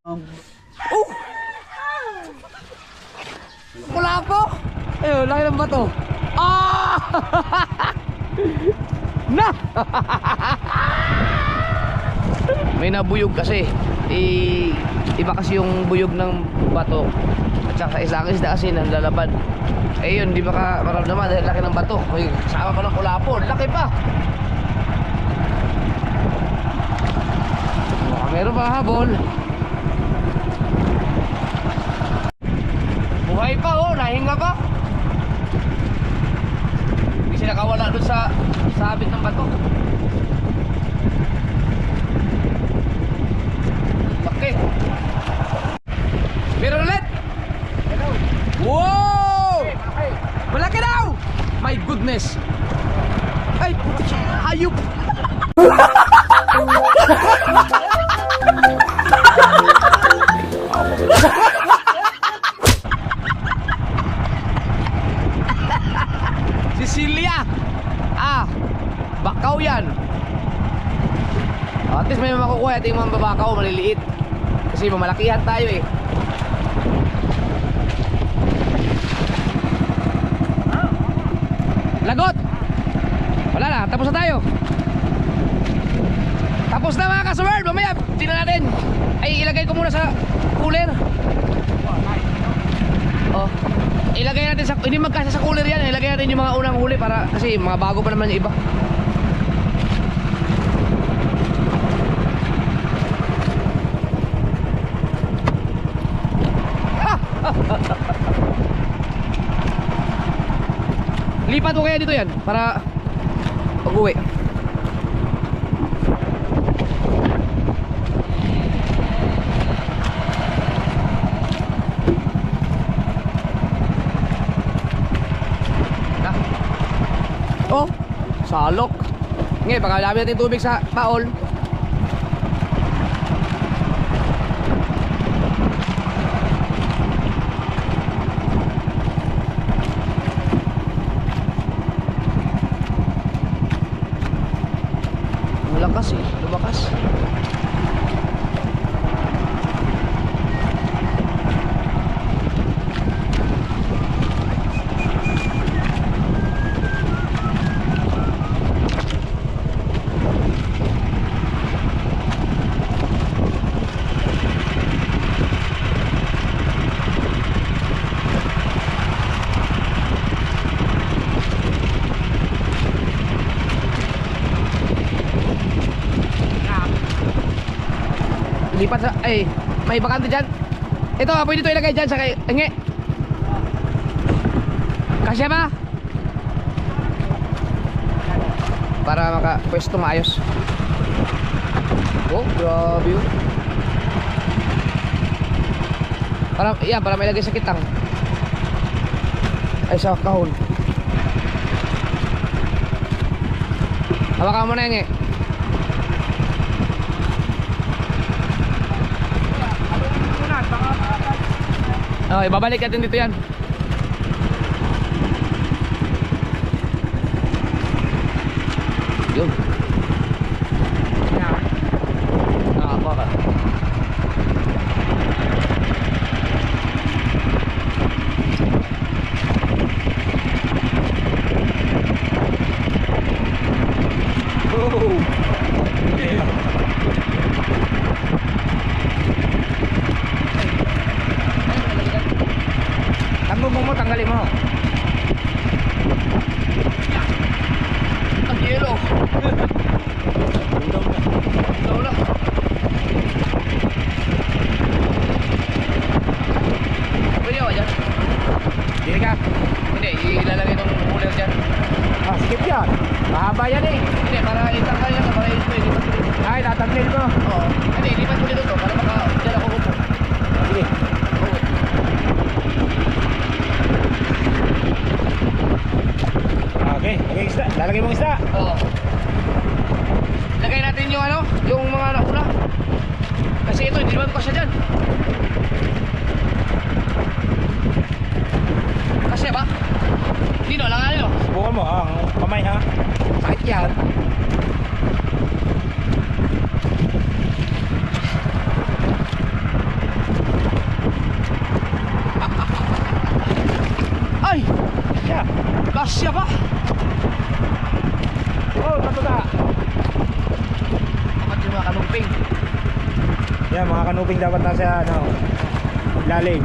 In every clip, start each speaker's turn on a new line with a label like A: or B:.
A: Oh! Wala po! Ayun, laki ng bato. Ah! Na! May nabuyog kasi. Iba kasi yung buyog ng bato. At saka isang isda kasi nanlalabad. Eh yun, di ba ka maramdaman dahil laki ng bato. Uy, sama pa ng kulapon. Laki pa! Meron pa habol. Buhay pa oh, nahinga pa. Hindi siya nakawala doon sa sabit ng bato. Okay. Meron ulit. Wow! Malaki daw! My goodness. Ay, puti siya. Hayop. Sicilia. Bakaw yan. At least may makukuha ating mga babakaw maliliit. Kasi mamalakihan tayo eh. Lagot. Wala na, tapos na tayo. Tapos na mga ka-sword. Mamaya, tingnan natin. Ay, ilagay ko muna sa cooler. Oh, ilagay natin sa, hindi magkasa sa cooler yan. Ilagay natin yung mga unang huli para, kasi mga bago pa naman yung iba. Lipat mo kaya dito yan para pag-uwi. Oh, salok. Ngayon, baka dami natin tubig sa paol. Lumakas eh, lumakas. Lipat sa, ay, may bakante dyan. Ito, pwede ito ilagay dyan sa hingi. Kasya ba? Para makapwesto maayos. Oh, grabe yun. Para, yan, para may lagay sa kitang. Ay, sa kahon. Hawakan mo na hingi. Okay, babalik natin dito yan. Yun. Nakakuha ka. Oh. Tanggung mo, tanggalin mo. Ang yelo. Daw na. Pwede ako dyan? Dili ka? Hindi, ilalagay ng cooler dyan.
B: Skip yan. Mahaba yan eh.
A: Hindi, para itanggal yan. Para ito eh.
B: Ay, tatanggalin ko.
A: Oo. Hindi, lipat ko dito to. Para baka dyan ako kupo.
B: Sige. Okay, lagay isda. Lalagay mong isda.
A: Oo. Lagay natin yung ano, yung mga nauna. Kasi ito, hindi naman ko siya dyan. Kasi ba? Dino, langanin o.
B: Subukan mo ang kamay ha. Sakit yan.
A: Kasya ba?
B: Oh, tatuda.
A: Dapat yung mga kanumping.
B: Yan, mga kanuping dapat nasa ano, lalim.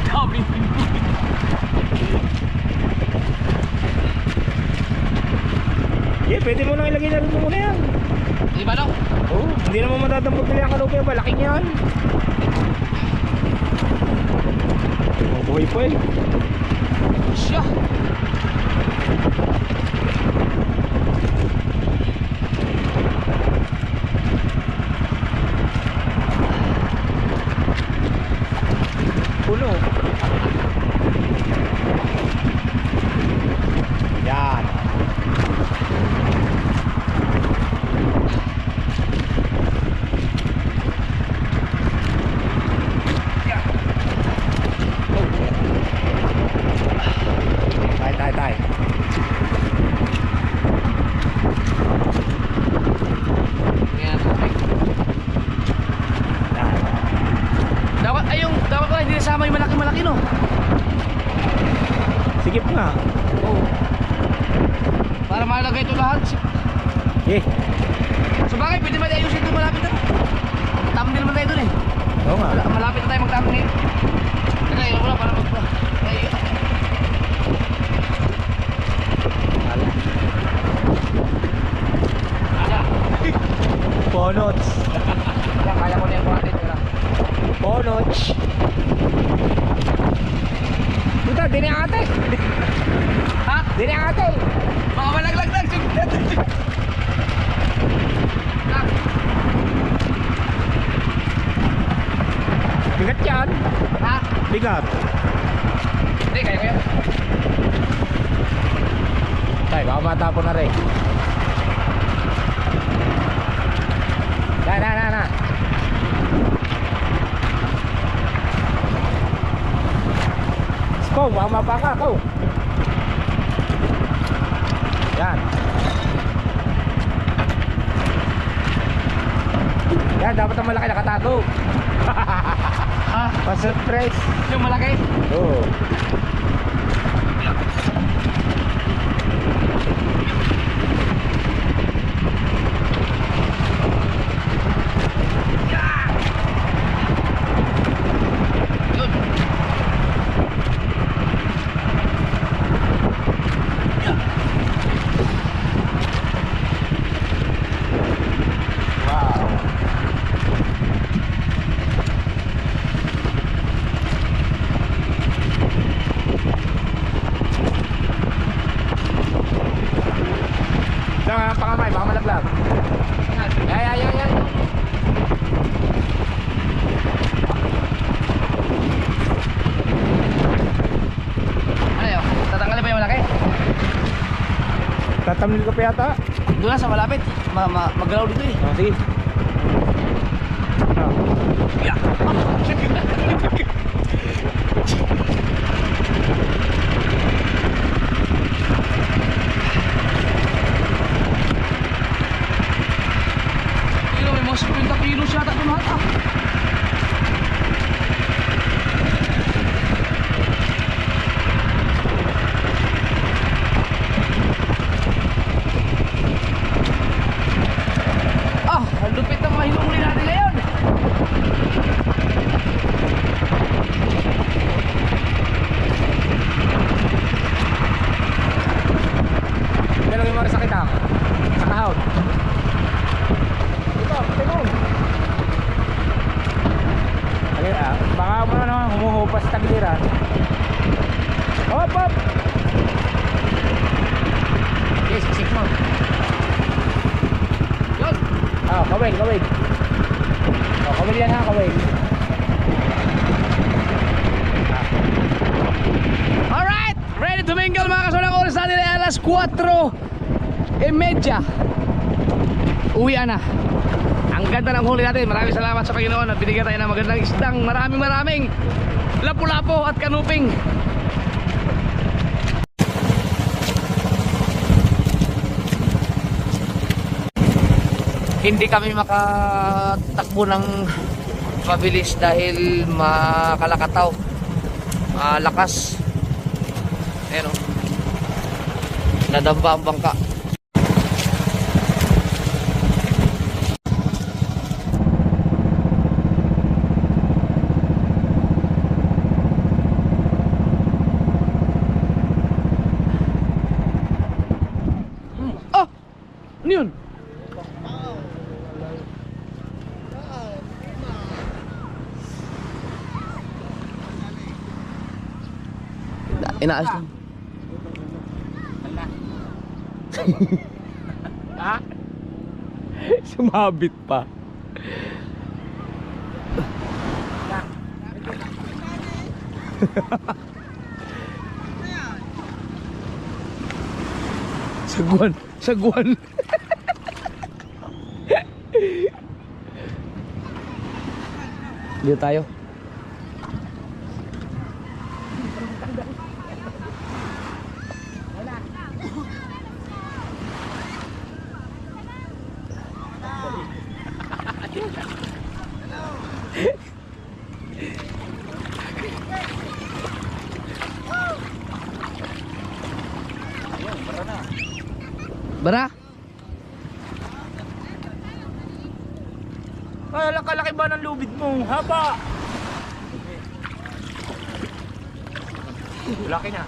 A: Dami.
B: Yeah, pwede mo nang ilagay na rin muna yan.
A: Di ba no?
B: Oh, hindi naman matatampot nila yung kanuping. Malaking yan. Oh, buhay po eh.
A: Kasya.
B: Puno. Yan. Tay.
A: Yan, tubig.
B: Yan.
A: Dapat pala hindi nasama yung malaki-malaki no?
B: Sikip nga.
A: Oo. Para malagay ito lahat.
B: Eh,
A: So bakit pwede ba tayo ayusin ito malapit na? Thumbnail naman tayo dun eh.
B: oo nga.
A: Malapit na tayo mag-thumbnail. Teka, yun muna para mag... Ay,
B: Ponots.
A: kaya ko na yung kuhatin.
B: Ponots. Puta, dini ate.
A: Ha?
B: Dini ate.
A: Mga malaglag lang.
B: Bigat yan.
A: Ha?
B: Bigat.
A: Hindi, kaya ko yan.
B: Tay, baka matapon na rin. Na. Kau, baka mapaka, kau. Yan. Yan, dapat ang malaki nakatago.
A: Ha?
B: Pa-surprise.
A: Yung malaki?
B: Oo.
A: Yun.
B: Wow. Saan ang pangamay? Baka malaglag. Yan.
A: Ano yun? Tatanggalin ba yung malaki?
B: Tatamlil ko pa yata.
A: Doon na sa malapit. Magalaw dito eh.
B: Oh, sige. Ah.
A: Yeah. Kilo, may mga 50 kilos yata ito lahat ah. Ah, ang lupit ng mga hinuli natin ngayon.
B: Dalawin mo rin sa kitang. Sa kahon. Ito, tingong. Baka mo na humuhupas sa tagiliran. Hop! Yes, sik mo.
A: Yun.
B: Ah, kawig. Oh, kawig yan ha, kawig.
A: Alright, ready to mingle mga kasunang oras natin ay alas 4:30. Uwi na. Ang ganda ng huli natin. Maraming salamat sa Panginoon at binigyan tayo ng magandang isdang. Maraming lapu-lapo at kanuping. Hindi kami makatakbo ng mabilis dahil makalakataw. lakas. Ayan o. Nadamba ang bangka. Ah! Ano yun? Inaas lang.
B: Ha? Sumabit pa.
A: Sagwan. Sagwan. Dito tayo. Bara?
B: Ay, laki ba ng lubid mo? Haba! Laki na.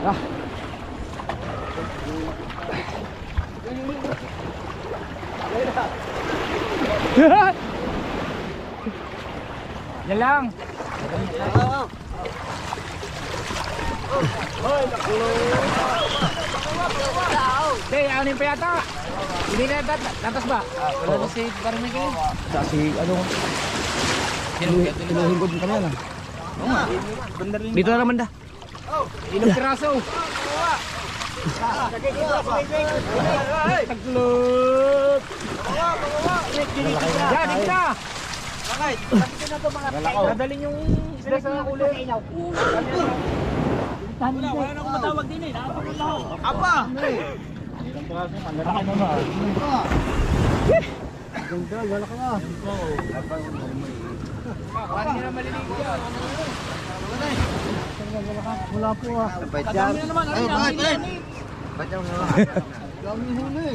A: Ah.
B: Yan lang. Hey, anin pa yata. Hindi na tatas ba?
A: Wala na si Parmigil. Kasi ano? Kinuhin ko din kanina. Dito na naman da.
B: Ilang piraso. Taglot. Yan, isa. Nadalin yung isla sa ulit. Wala na akong matawag din eh. Apa! Ganda, wala ka nga. Wala nyo na maliligo yan. Wala po ah. Dami na naman. Ay, bakit? Ba't yung dami huli.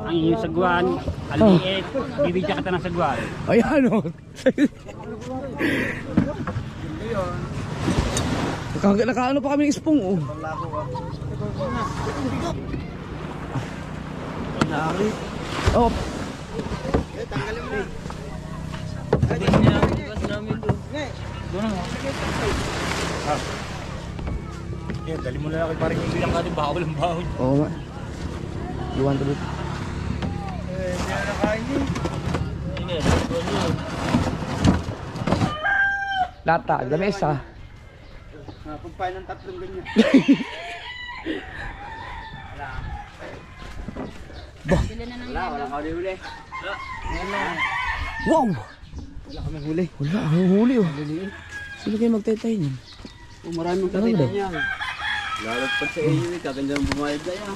C: Ang iyong sagwan, aliit, bibigyan kita ng sagwan.
A: Ayan o. Nakaano pa kami ng ispong o. Oh.
B: Yan, dali mo na lang kay parang yung bilang ka din, baka walang baon.
A: Oo nga. You want to do it? Lata, lamesa.
C: Pagpain ng tatlong ganyan. Wala ka huli.
A: Wow!
C: Wala kami huli.
A: Wala, ang huli oh. Sino kayo magtaytay niyan?
C: Maraming kakita niya. Lalot pa sa iyo, kaganda ng bumayad na yan.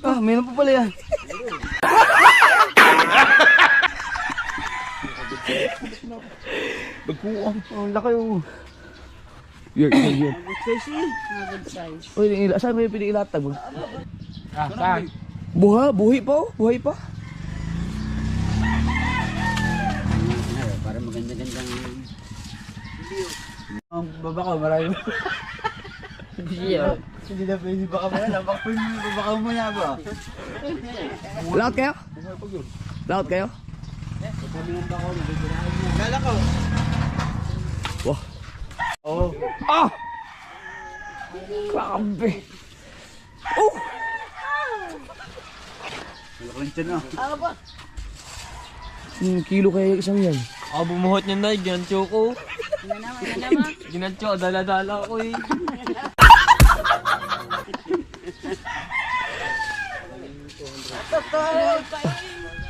A: Ah, meron pa pala yan.
B: Bagkuang, ang laki oh.
A: Yan.
C: Good size eh. Good size.
A: Uy, saan mo yung pinilatag mo?
B: Ah, saan?
A: Buhay pa oh, buhay pa.
C: Para maganda-gandang...
B: Ang baba ko, marami.
C: Hindi
B: Hindi na pwede baka mo yan, baka mo yan ba?
A: Laot kayo? Laot kayo?
B: Kala ko.
A: Wah.
B: Oo.
A: Ah! Grabe. Oh!
C: Malaking tiyan ah.
A: Kilo kaya yung isang yan.
D: Ako bumuhot niya na, ginancho ko. Ginancho, dala-dala ko eh.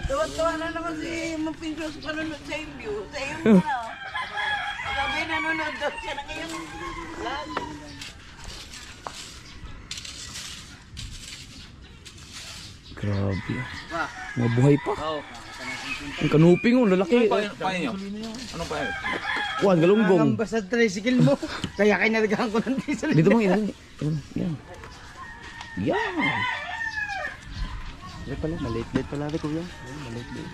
E: Tuwa-tuwa na naman si Mapinto sa panunod sa view. Sa iyong ano. Sabi nanonood daw siya ng iyong vlog.
A: Grabe. Mabuhay pa. Ang kanuping oh, lalaki.
C: Paano nyo? Anong paano?
A: Kuhan, galunggong.
B: Basta tricycle mo. Kaya kinargahan ko ng diesel.
A: Dito mo ilan. Yan. Yan.
B: Ay pala, maliit-liit pala rin kuya. Maliit-liit.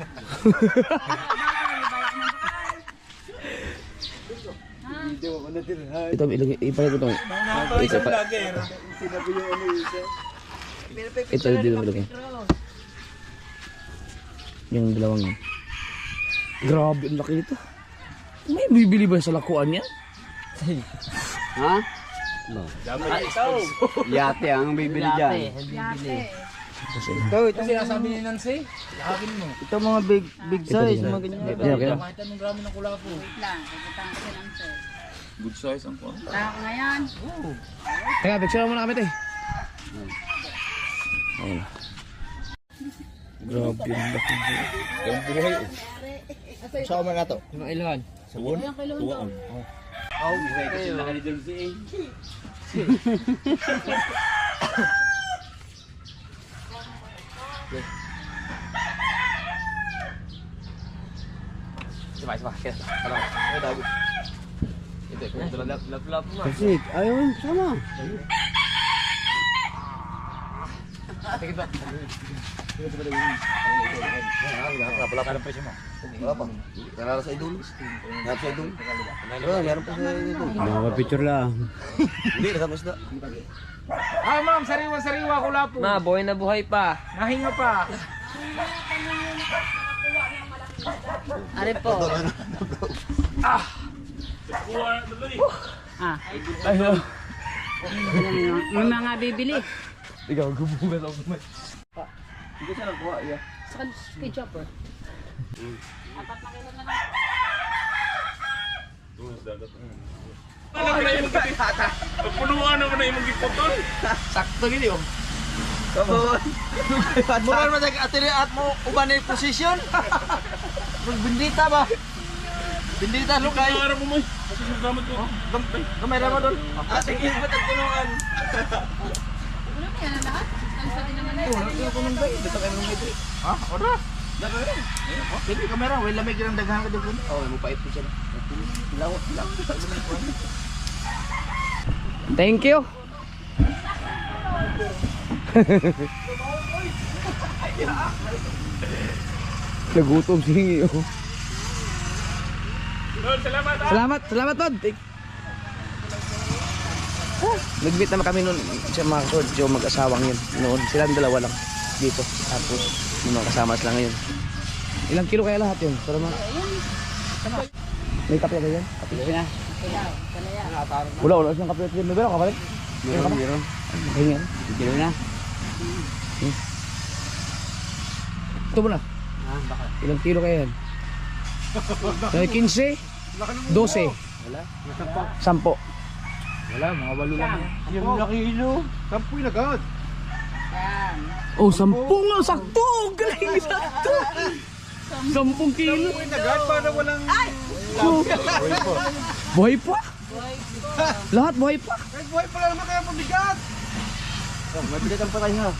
A: Ito, ilagay, ipalit ito. Ito, ito, dito mo ilagay. Yung dalawang yan. Grabe, ang laki nito. May bibili ba sa lakuan yan?
C: Ha? No. Yate ang bibili dyan.
B: Ito sinasabi ni Nancy. Lahakin mo. Ito mga big size, mga ganyan.
A: Yeah, okay.
E: Wait lang, pupunta ko si Nancy.
C: Good size ang kuha.
E: Tara ko ngayon.
A: Teka, picture muna kami, te. Ayun. Grabe, ang laki.
C: Yung buhay oh.
B: Saan man na to?
A: Yung ilan?
C: Sabon? Tuwaan. Oh, buhay kasi nakalidol si eh.
A: Sabay. Kaya, salamat. Ay, dago. Ito, lap mo.
B: Kasi, ayun, sama.
A: Tingin ba?
B: Wala ka ng presyo mo. Wala pa. Kalala sa idol. Meron sa idol. Meron pa sa idol.
C: Mga picture lang.
B: Hindi, nasama isda.
F: Ah, ma'am, sariwa-sariwa ko lapo.
D: Na, buhay na buhay pa.
F: Nahinga pa.
E: Ari po.
A: Ayun.
E: May mga bibili.
A: Ikaw, gubugas ako naman.
B: Hindi siya nagkuha, iya.
E: Sa speed chopper. Apat na kilo na lang.
F: Punuan naman na yung gipotol.
A: Sakto gini oh.
B: Mura naman sa atiri at mo uban yung posisyon. Bindita ba? Bindita, lukay.
F: Ano mo mo? Kasi salamat ko.
B: Gamay naman doon. Sige, ba't ang tunuan?
E: Ano mo yan ang lahat? Ang sabi naman na
B: Dito kayo nung ito. Ha? Ora? Daga rin. Sige, kamera. Wala lamig ng daghan ka doon.
A: Oh, mo pait siya. Thank you. Nagutom si oh. Salamat, Todd. Nag-meet naman kami noon sa mga Kodjo, mag-asawang yun. Noon, silang dalawa lang dito. Tapos, yung mga kasama sila ngayon. Ilang kilo kaya lahat yun? Para mga... May kape ba yan? Kape na. Wala siyang kape. May meron ka balik?
C: Meron.
A: Okay nga.
C: Kilo na.
A: Ito mo na. Ilang kilo kaya yan? 15? 12? 10?
B: Wala, mga walo lang yan. Yung na kilo. Sampuy na gawad.
E: yan.
A: Oh, 10 nga! Sakto! Galing! Sakto! 10 kilo!
B: Nagad para walang...
A: Buhay pa! Lahat buhay pa!
B: Kahit buhay pala naman kaya pabigat. Mabigat ang patay ha.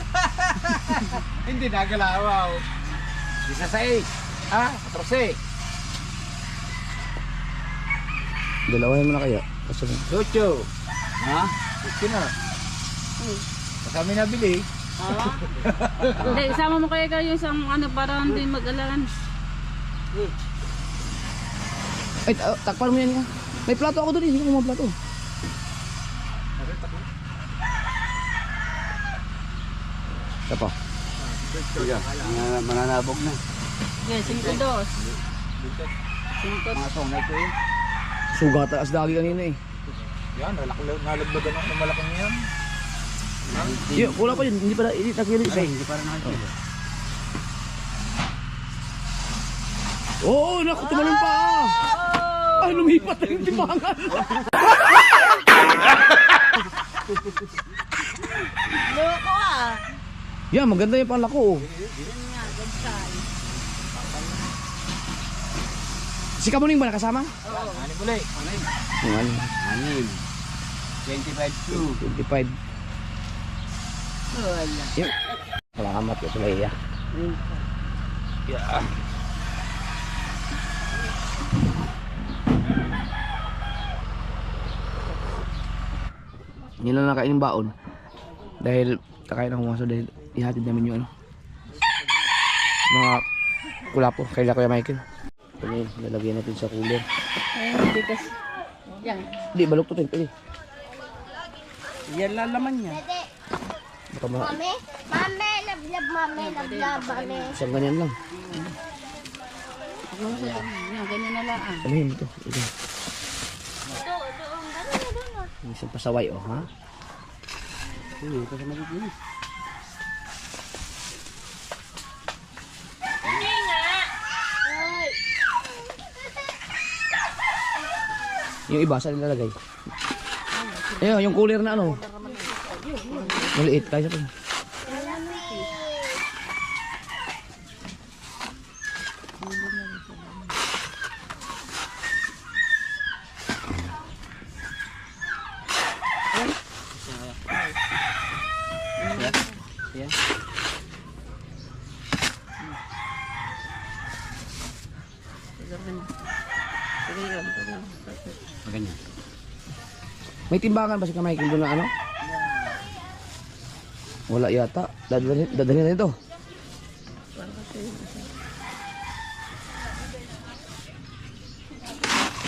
B: Hindi nagalawaw. 16. Ha? 14.
A: Dalawahin mo na kaya. Kasi...
B: Lucho. Ha? Lucho na. Kami nabili.
E: Hindi, isama mo kaya kayo isang ano para hindi mag-alan.
A: Ay, takpan mo yan nga. May plato ako doon eh. Hindi ko mga plato. Ito pa.
C: Sige, mananabog na.
E: Yes, 5-2. 5.
C: Mga song na ito eh.
A: Sugatan as dagi kanina eh.
B: Yan, nalagbagan ako ng malaking yan.
A: Yung, kulang pa yun. Hindi pa nagkilo isa.
C: Hindi para nakakilo.
A: Oo, naku, tumalong pa ah. Ay, lumipat na yung timangan.
E: Loko ah.
A: Yan, maganda yung panlako oh.
E: Yan nga, good size.
A: Si Kamuning ba nakasama?
B: Ano pala eh?
A: Yung ano,
C: Anim. 25 to.
A: 25.
E: Wala.
A: Yun. Salamat ya sila iya. Yeah. Yun lang nakain yung baon. Dahil kakain ako maso dahil ihatid namin yung ano. Mga kulapo kay Kuya Michael. Ito na yun, lalagyan natin sa cooler.
E: Ayun, bigas. Yan.
A: Hindi, baluktutin. Pwede.
E: Yan lang naman yan.
A: Baka ma...
G: Mami, love, mami, love, mami.
A: Isang ganyan lang.
E: Yan, ganyan na lang.
A: Sabihin mo ito. Ito. Yung isang pasaway, oh, ha? Yung iba, saan nilalagay? Ayun, yung cooler na ano. Maliit, kaya pa.
C: Ganyan.
A: May timbangan ba si Michael doon na ano? Wala yata. Dadalhin na ito.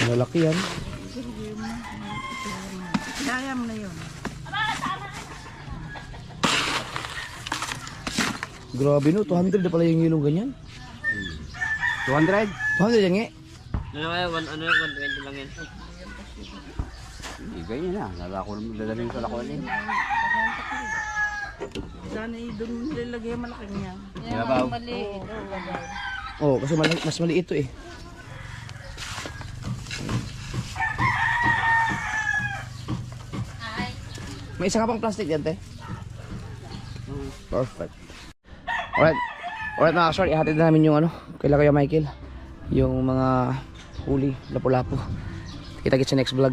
A: Malalaki yan.
E: Kaya mo na yun.
A: Grabe no, 200 na pala yung ilong ganyan.
C: 200?
A: 200 yan nga.
D: Ano kaya, 120 lang yan.
C: Hindi, ganyan na. Dadalhin ko lako ulit.
E: Sana doon nilagay malaki niya.
C: Sinabaw.
A: Oh, kasi mas maliit ito eh. May isa ka pang plastic yan, te. Perfect. Alright. Alright mga kasor, ihatid na namin yung ano, kaila Kuya Michael. Yung mga huli, lapu-lapu. Kita-kits sa next vlog.